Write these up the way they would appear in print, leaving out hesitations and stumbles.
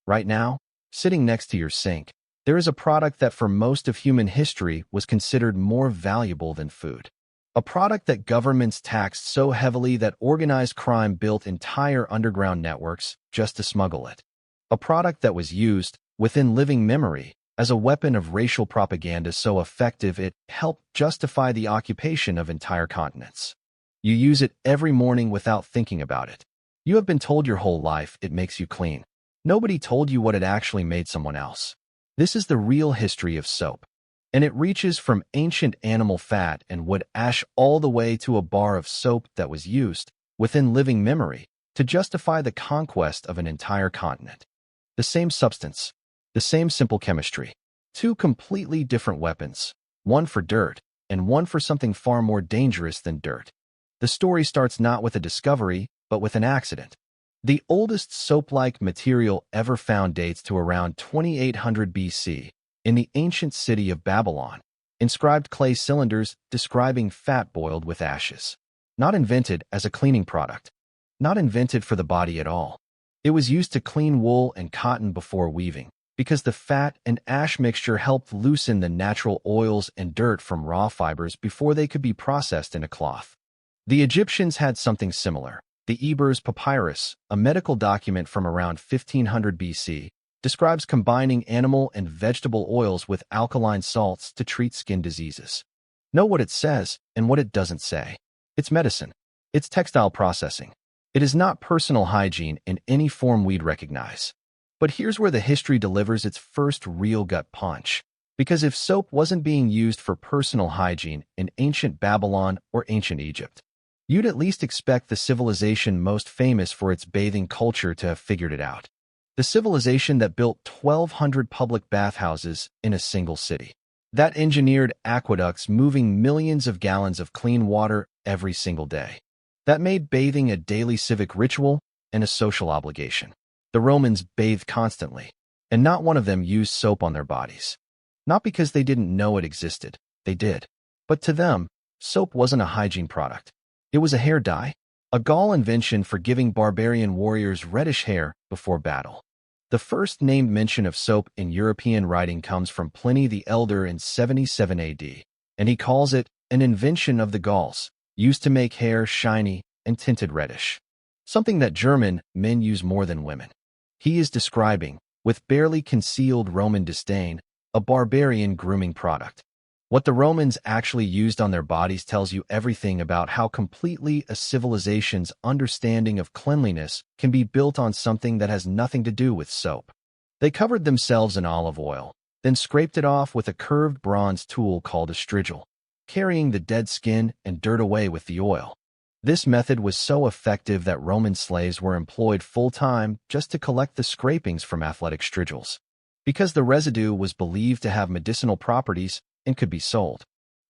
Right now, sitting next to your sink, there is a product that for most of human history was considered more valuable than food. A product that governments taxed so heavily that organized crime built entire underground networks just to smuggle it. A product that was used, within living memory, as a weapon of racial propaganda so effective it helped justify the occupation of entire continents. You use it every morning without thinking about it. You have been told your whole life it makes you clean. Nobody told you what it actually made someone else. This is the real history of soap. And it reaches from ancient animal fat and wood ash all the way to a bar of soap that was used, within living memory, to justify the conquest of an entire continent. The same substance, the same simple chemistry. Two completely different weapons, one for dirt and one for something far more dangerous than dirt. The story starts not with a discovery, but with an accident. The oldest soap-like material ever found dates to around 2800 BC in the ancient city of Babylon, inscribed clay cylinders describing fat boiled with ashes. Not invented as a cleaning product. Not invented for the body at all. It was used to clean wool and cotton before weaving, because the fat and ash mixture helped loosen the natural oils and dirt from raw fibers before they could be processed in a cloth. The Egyptians had something similar. The Ebers Papyrus, a medical document from around 1500 BC, describes combining animal and vegetable oils with alkaline salts to treat skin diseases. Know what it says and what it doesn't say. It's medicine. It's textile processing. It is not personal hygiene in any form we'd recognize. But here's where the history delivers its first real gut punch. Because if soap wasn't being used for personal hygiene in ancient Babylon or ancient Egypt, you'd at least expect the civilization most famous for its bathing culture to have figured it out. The civilization that built 1,200 public bathhouses in a single city. That engineered aqueducts moving millions of gallons of clean water every single day. That made bathing a daily civic ritual and a social obligation. The Romans bathed constantly, and not one of them used soap on their bodies. Not because they didn't know it existed, they did. But to them, soap wasn't a hygiene product. It was a hair dye, a Gaul invention for giving barbarian warriors reddish hair before battle. The first named mention of soap in European writing comes from Pliny the Elder in 77 AD, and he calls it an invention of the Gauls, used to make hair shiny and tinted reddish. Something that German men use more than women. He is describing, with barely concealed Roman disdain, a barbarian grooming product. What the Romans actually used on their bodies tells you everything about how completely a civilization's understanding of cleanliness can be built on something that has nothing to do with soap. They covered themselves in olive oil, then scraped it off with a curved bronze tool called a strigil, carrying the dead skin and dirt away with the oil. This method was so effective that Roman slaves were employed full-time just to collect the scrapings from athletic strigils. Because the residue was believed to have medicinal properties and could be sold.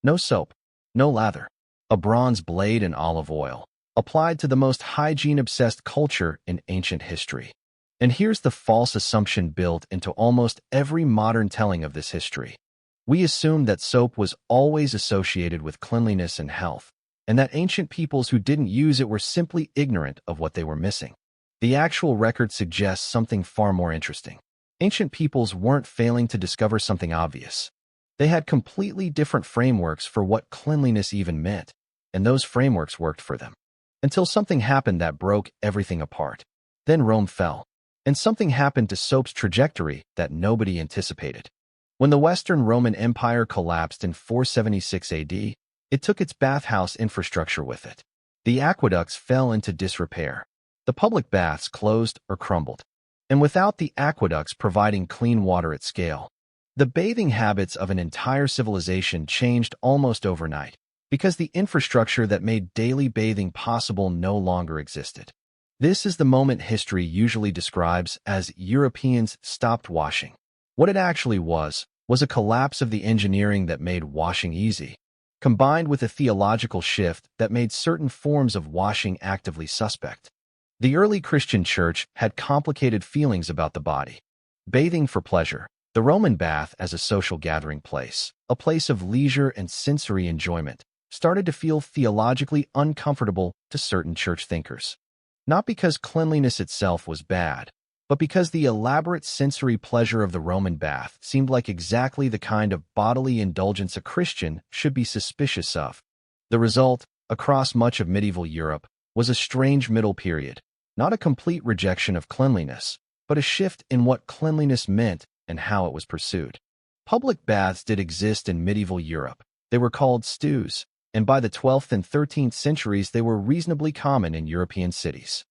No soap, no lather, a bronze blade and olive oil, applied to the most hygiene-obsessed culture in ancient history. And here's the false assumption built into almost every modern telling of this history. We assume that soap was always associated with cleanliness and health, and that ancient peoples who didn't use it were simply ignorant of what they were missing. The actual record suggests something far more interesting. Ancient peoples weren't failing to discover something obvious. They had completely different frameworks for what cleanliness even meant, and those frameworks worked for them. Until something happened that broke everything apart. Then Rome fell, and something happened to soap's trajectory that nobody anticipated. When the Western Roman Empire collapsed in 476 AD, it took its bathhouse infrastructure with it. The aqueducts fell into disrepair. The public baths closed or crumbled. And without the aqueducts providing clean water at scale, the bathing habits of an entire civilization changed almost overnight, because the infrastructure that made daily bathing possible no longer existed. This is the moment history usually describes as Europeans stopped washing. What it actually was a collapse of the engineering that made washing easy, combined with a theological shift that made certain forms of washing actively suspect. The early Christian church had complicated feelings about the body. Bathing for pleasure, the Roman bath as a social gathering place, a place of leisure and sensory enjoyment, started to feel theologically uncomfortable to certain church thinkers. Not because cleanliness itself was bad, but because the elaborate sensory pleasure of the Roman bath seemed like exactly the kind of bodily indulgence a Christian should be suspicious of. The result, across much of medieval Europe, was a strange middle period, not a complete rejection of cleanliness, but a shift in what cleanliness meant and how it was pursued. Public baths did exist in medieval Europe. They were called stews, and by the 12th and 13th centuries they were reasonably common in European cities.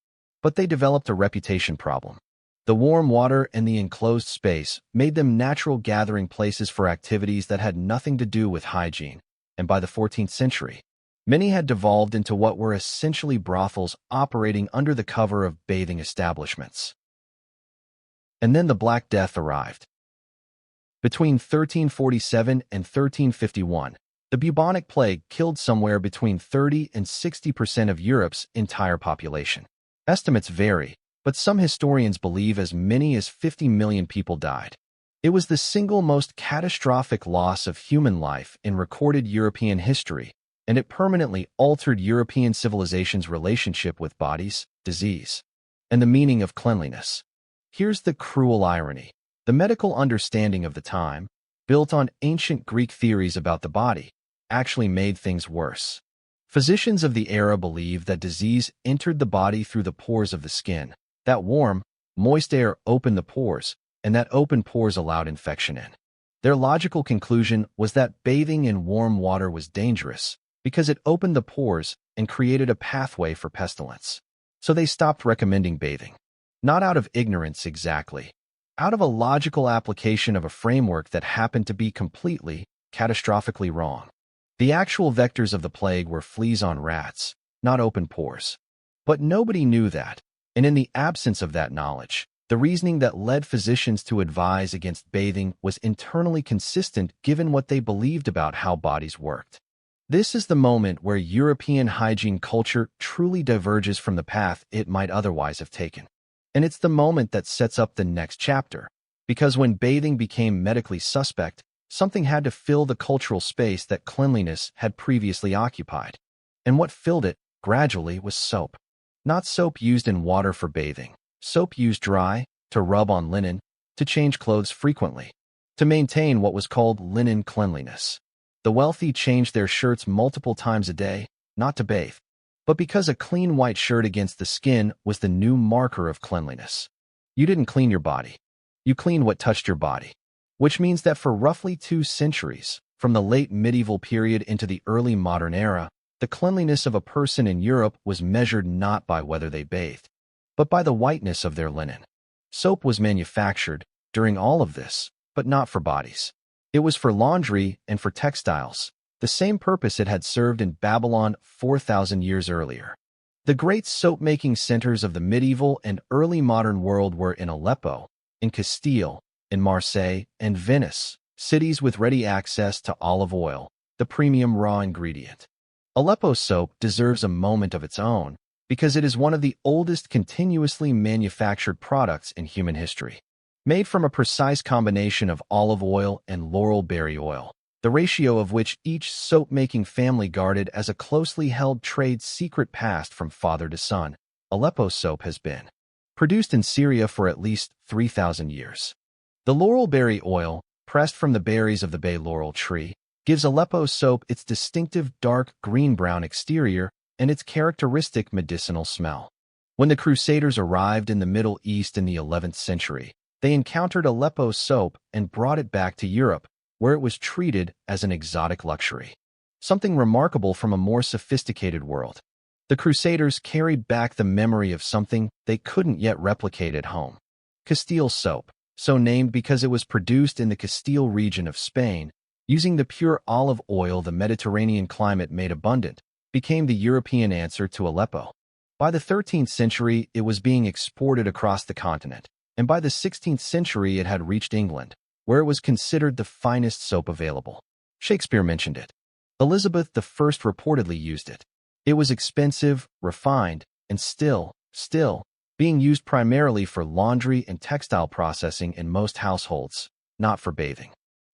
But they developed a reputation problem. The warm water and the enclosed space made them natural gathering places for activities that had nothing to do with hygiene, and by the 14th century, many had devolved into what were essentially brothels operating under the cover of bathing establishments. And then the Black Death arrived. Between 1347 and 1351, the bubonic plague killed somewhere between 30 and 60% of Europe's entire population. Estimates vary, but some historians believe as many as 50 million people died. It was the single most catastrophic loss of human life in recorded European history, and it permanently altered European civilization's relationship with bodies, disease, and the meaning of cleanliness. Here's the cruel irony. The medical understanding of the time, built on ancient Greek theories about the body, actually made things worse. Physicians of the era believed that disease entered the body through the pores of the skin, that warm, moist air opened the pores, and that open pores allowed infection in. Their logical conclusion was that bathing in warm water was dangerous because it opened the pores and created a pathway for pestilence. So they stopped recommending bathing. Not out of ignorance exactly, out of a logical application of a framework that happened to be completely, catastrophically wrong. The actual vectors of the plague were fleas on rats, not open pores. But nobody knew that, and in the absence of that knowledge, the reasoning that led physicians to advise against bathing was internally consistent given what they believed about how bodies worked. This is the moment where European hygiene culture truly diverges from the path it might otherwise have taken. And it's the moment that sets up the next chapter, because when bathing became medically suspect, something had to fill the cultural space that cleanliness had previously occupied. And what filled it, gradually, was soap. Not soap used in water for bathing, soap used dry, to rub on linen, to change clothes frequently, to maintain what was called linen cleanliness. The wealthy changed their shirts multiple times a day, not to bathe, but because a clean white shirt against the skin was the new marker of cleanliness. You didn't clean your body. You cleaned what touched your body. Which means that for roughly 2 centuries, from the late medieval period into the early modern era, the cleanliness of a person in Europe was measured not by whether they bathed, but by the whiteness of their linen. Soap was manufactured, during all of this, but not for bodies. It was for laundry and for textiles, the same purpose it had served in Babylon 4,000 years earlier. The great soap-making centers of the medieval and early modern world were in Aleppo, in Castile, in Marseille, and Venice, cities with ready access to olive oil, the premium raw ingredient. Aleppo soap deserves a moment of its own because it is one of the oldest continuously manufactured products in human history. Made from a precise combination of olive oil and laurel berry oil, the ratio of which each soap-making family guarded as a closely held trade secret passed from father to son, Aleppo soap has been produced in Syria for at least 3,000 years. The laurel berry oil, pressed from the berries of the bay laurel tree, gives Aleppo soap its distinctive dark green-brown exterior and its characteristic medicinal smell. When the Crusaders arrived in the Middle East in the 11th century, they encountered Aleppo soap and brought it back to Europe, where it was treated as an exotic luxury. Something remarkable from a more sophisticated world. The Crusaders carried back the memory of something they couldn't yet replicate at home. Castile soap, so named because it was produced in the Castile region of Spain, using the pure olive oil the Mediterranean climate made abundant, became the European answer to Aleppo. By the 13th century, it was being exported across the continent, and by the 16th century it had reached England, where it was considered the finest soap available. Shakespeare mentioned it. Elizabeth I reportedly used it. It was expensive, refined, and still, being used primarily for laundry and textile processing in most households, not for bathing.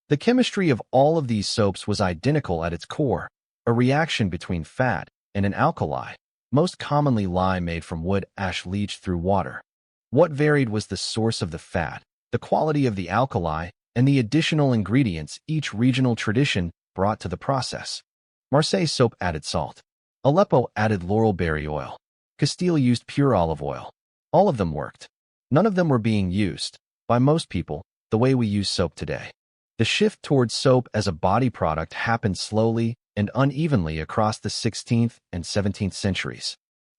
The chemistry of all of these soaps was identical at its core, a reaction between fat and an alkali, most commonly lye made from wood ash leached through water. What varied was the source of the fat, the quality of the alkali, and the additional ingredients each regional tradition brought to the process. Marseille soap added salt. Aleppo added laurel berry oil. Castile used pure olive oil. All of them worked. None of them were being used, by most people, the way we use soap today. The shift towards soap as a body product happened slowly and unevenly across the 16th and 17th centuries,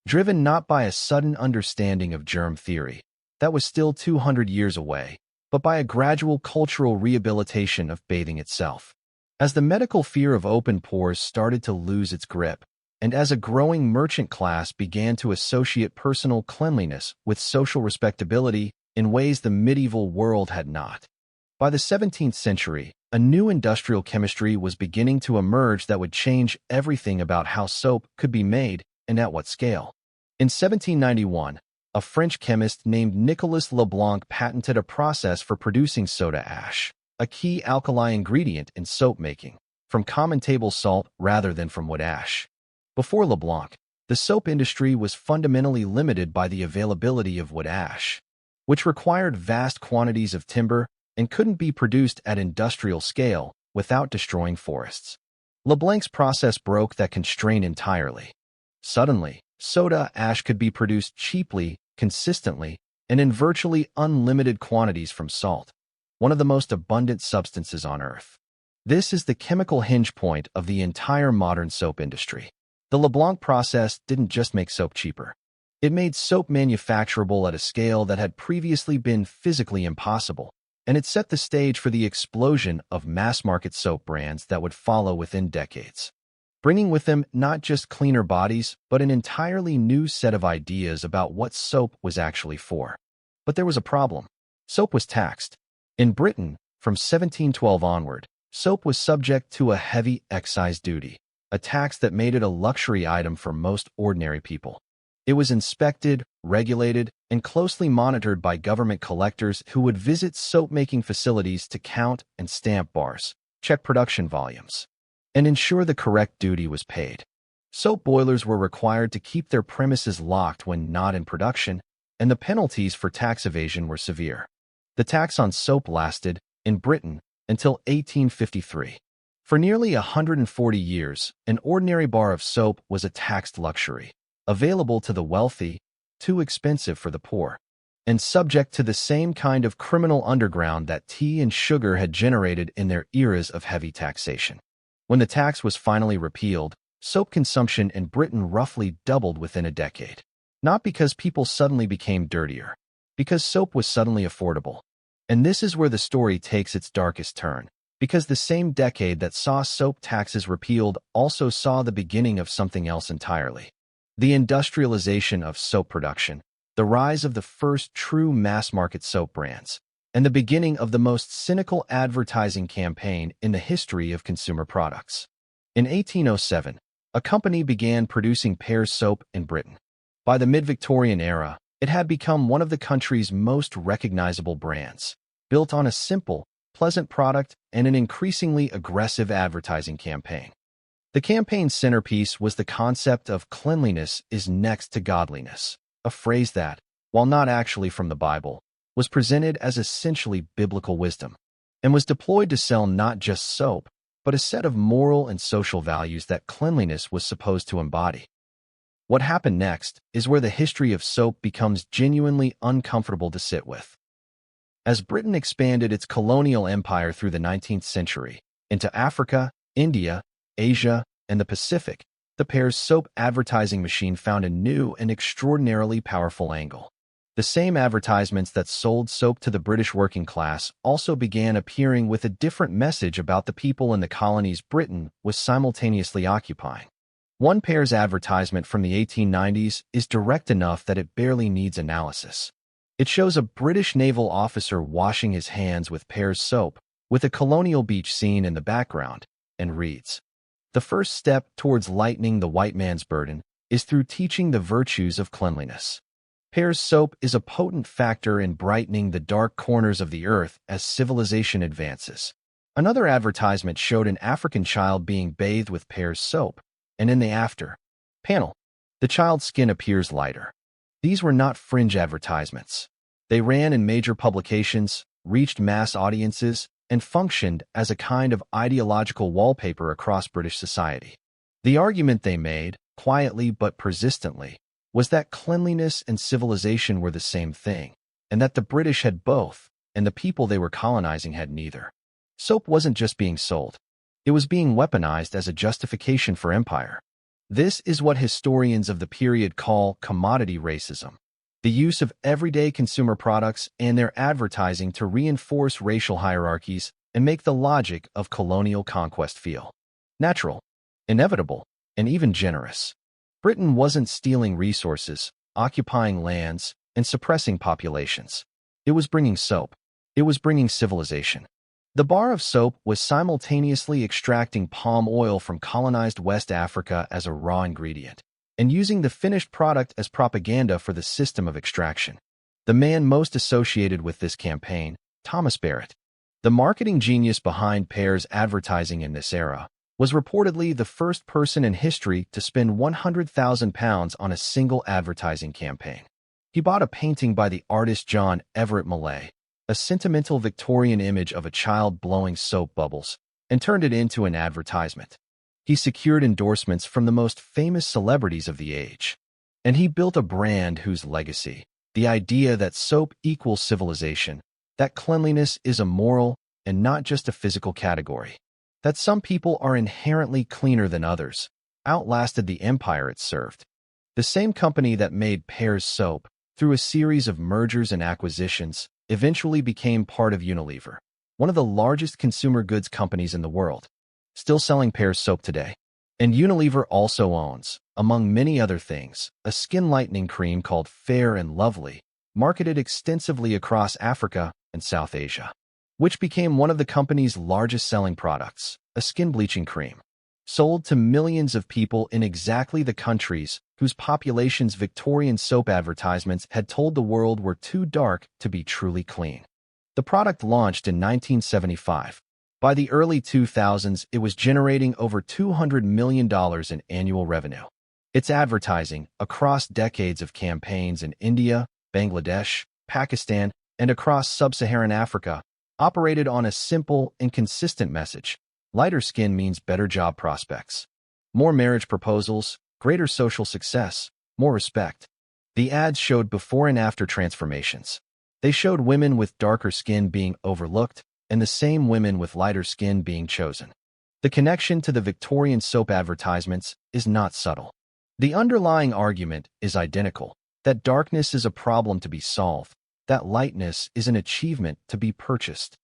driven not by a sudden understanding of germ theory, that was still 200 years away, but by a gradual cultural rehabilitation of bathing itself. As the medical fear of open pores started to lose its grip, and as a growing merchant class began to associate personal cleanliness with social respectability in ways the medieval world had not. By the 17th century, a new industrial chemistry was beginning to emerge that would change everything about how soap could be made and at what scale. In 1791, a French chemist named Nicolas Leblanc patented a process for producing soda ash, a key alkali ingredient in soap making, from common table salt rather than from wood ash. Before Leblanc, the soap industry was fundamentally limited by the availability of wood ash, which required vast quantities of timber and couldn't be produced at industrial scale without destroying forests. Leblanc's process broke that constraint entirely. Suddenly, soda ash could be produced cheaply, consistently, and in virtually unlimited quantities from salt, one of the most abundant substances on Earth. This is the chemical hinge point of the entire modern soap industry. The Leblanc process didn't just make soap cheaper. It made soap manufacturable at a scale that had previously been physically impossible, and it set the stage for the explosion of mass-market soap brands that would follow within decades, bringing with them not just cleaner bodies, but an entirely new set of ideas about what soap was actually for. But there was a problem. Soap was taxed. In Britain, from 1712 onward, soap was subject to a heavy excise duty, a tax that made it a luxury item for most ordinary people. It was inspected, regulated, and closely monitored by government collectors who would visit soap-making facilities to count and stamp bars, check production volumes, and ensure the correct duty was paid. Soap boilers were required to keep their premises locked when not in production, and the penalties for tax evasion were severe. The tax on soap lasted, in Britain, until 1853. For nearly 140 years, an ordinary bar of soap was a taxed luxury, available to the wealthy, too expensive for the poor, and subject to the same kind of criminal underground that tea and sugar had generated in their eras of heavy taxation. When the tax was finally repealed, soap consumption in Britain roughly doubled within a decade. Not because people suddenly became dirtier, because soap was suddenly affordable. And this is where the story takes its darkest turn, because the same decade that saw soap taxes repealed also saw the beginning of something else entirely. The industrialization of soap production, the rise of the first true mass-market soap brands, and the beginning of the most cynical advertising campaign in the history of consumer products. In 1807, a company began producing Pears Soap in Britain. By the mid-Victorian era, it had become one of the country's most recognizable brands, built on a simple, pleasant product and an increasingly aggressive advertising campaign. The campaign's centerpiece was the concept of cleanliness is next to godliness, a phrase that, while not actually from the Bible, was presented as essentially biblical wisdom, and was deployed to sell not just soap, but a set of moral and social values that cleanliness was supposed to embody. What happened next is where the history of soap becomes genuinely uncomfortable to sit with. As Britain expanded its colonial empire through the 19th century into Africa, India, Asia, and the Pacific, the Pears Soap advertising machine found a new and extraordinarily powerful angle. The same advertisements that sold soap to the British working class also began appearing with a different message about the people in the colonies Britain was simultaneously occupying. One Pears advertisement from the 1890s is direct enough that it barely needs analysis. It shows a British naval officer washing his hands with Pears soap, with a colonial beach scene in the background, and reads, "The first step towards lightening the white man's burden is through teaching the virtues of cleanliness. Pears soap is a potent factor in brightening the dark corners of the earth as civilization advances." Another advertisement showed an African child being bathed with Pears soap, and in the after panel, the child's skin appears lighter. These were not fringe advertisements. They ran in major publications, reached mass audiences, and functioned as a kind of ideological wallpaper across British society. The argument they made, quietly but persistently, was that cleanliness and civilization were the same thing, and that the British had both, and the people they were colonizing had neither. Soap wasn't just being sold. It was being weaponized as a justification for empire. This is what historians of the period call commodity racism, the use of everyday consumer products and their advertising to reinforce racial hierarchies and make the logic of colonial conquest feel natural, inevitable, and even generous. Britain wasn't stealing resources, occupying lands, and suppressing populations. It was bringing soap. It was bringing civilization. The bar of soap was simultaneously extracting palm oil from colonized West Africa as a raw ingredient, and using the finished product as propaganda for the system of extraction. The man most associated with this campaign, Thomas Barrett, the marketing genius behind Pears advertising in this era, was reportedly the first person in history to spend £100,000 on a single advertising campaign. He bought a painting by the artist John Everett Millais, a sentimental Victorian image of a child blowing soap bubbles, and turned it into an advertisement. He secured endorsements from the most famous celebrities of the age. And he built a brand whose legacy, the idea that soap equals civilization, that cleanliness is a moral and not just a physical category, that some people are inherently cleaner than others, outlasted the empire it served. The same company that made Pears Soap, through a series of mergers and acquisitions, eventually became part of Unilever, one of the largest consumer goods companies in the world, still selling Pears Soap today. And Unilever also owns, among many other things, a skin lightening cream called Fair and Lovely, marketed extensively across Africa and South Asia, which became one of the company's largest selling products, a skin bleaching cream, sold to millions of people in exactly the countries whose populations Victorian soap advertisements had told the world were too dark to be truly clean. The product launched in 1975. By the early 2000s, it was generating over $200 million in annual revenue. Its advertising, across decades of campaigns in India, Bangladesh, Pakistan, and across sub-Saharan Africa, operated on a simple and consistent message. Lighter skin means better job prospects, more marriage proposals, greater social success, more respect. The ads showed before and after transformations. They showed women with darker skin being overlooked and the same women with lighter skin being chosen. The connection to the Victorian soap advertisements is not subtle. The underlying argument is identical, that darkness is a problem to be solved, that lightness is an achievement to be purchased,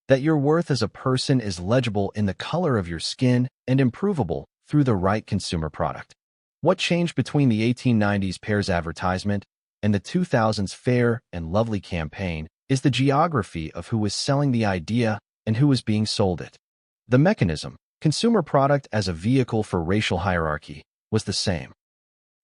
that your worth as a person is legible in the color of your skin and improvable through the right consumer product. What changed between the 1890s Pears advertisement and the 2000s Fair and Lovely campaign is the geography of who was selling the idea and who was being sold it. The mechanism, consumer product as a vehicle for racial hierarchy, was the same.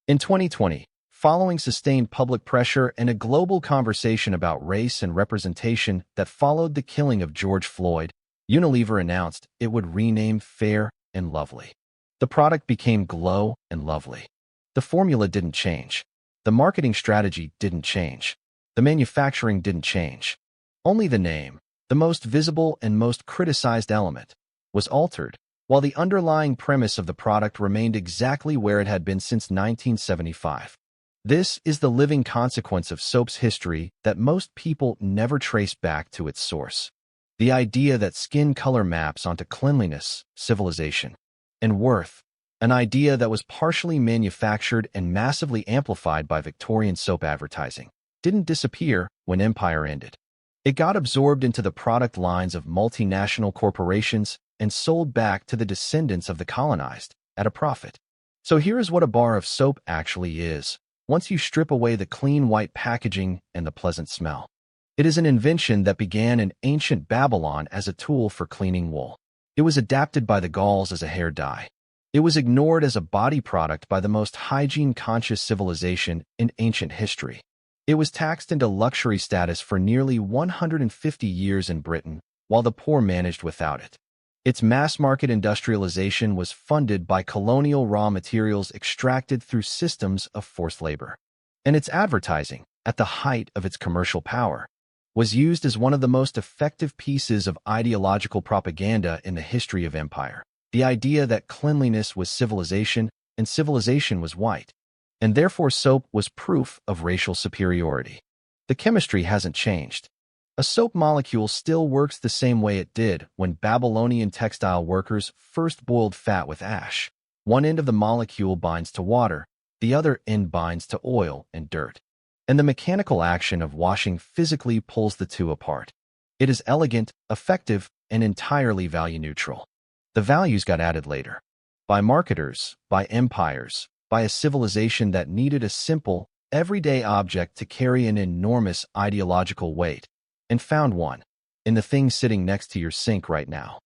In 2020, following sustained public pressure and a global conversation about race and representation that followed the killing of George Floyd, Unilever announced it would rename Fair and Lovely. The product became Glow and Lovely. The formula didn't change. The marketing strategy didn't change. The manufacturing didn't change. Only the name, the most visible and most criticized element, was altered, while the underlying premise of the product remained exactly where it had been since 1975. This is the living consequence of soap's history that most people never trace back to its source. The idea that skin color maps onto cleanliness, civilization, and worth, an idea that was partially manufactured and massively amplified by Victorian soap advertising, didn't disappear when empire ended. It got absorbed into the product lines of multinational corporations and sold back to the descendants of the colonized at a profit. So here's what a bar of soap actually is, once you strip away the clean white packaging and the pleasant smell. It is an invention that began in ancient Babylon as a tool for cleaning wool. It was adapted by the Gauls as a hair dye. It was ignored as a body product by the most hygiene-conscious civilization in ancient history. It was taxed into luxury status for nearly 150 years in Britain, while the poor managed without it. Its mass-market industrialization was funded by colonial raw materials extracted through systems of forced labor. And its advertising, at the height of its commercial power, was used as one of the most effective pieces of ideological propaganda in the history of empire. The idea that cleanliness was civilization and civilization was white, and therefore soap was proof of racial superiority. The chemistry hasn't changed. A soap molecule still works the same way it did when Babylonian textile workers first boiled fat with ash. One end of the molecule binds to water, the other end binds to oil and dirt. And the mechanical action of washing physically pulls the two apart. It is elegant, effective, and entirely value-neutral. The values got added later. By marketers, by empires, by a civilization that needed a simple, everyday object to carry an enormous ideological weight, and found one in the thing sitting next to your sink right now.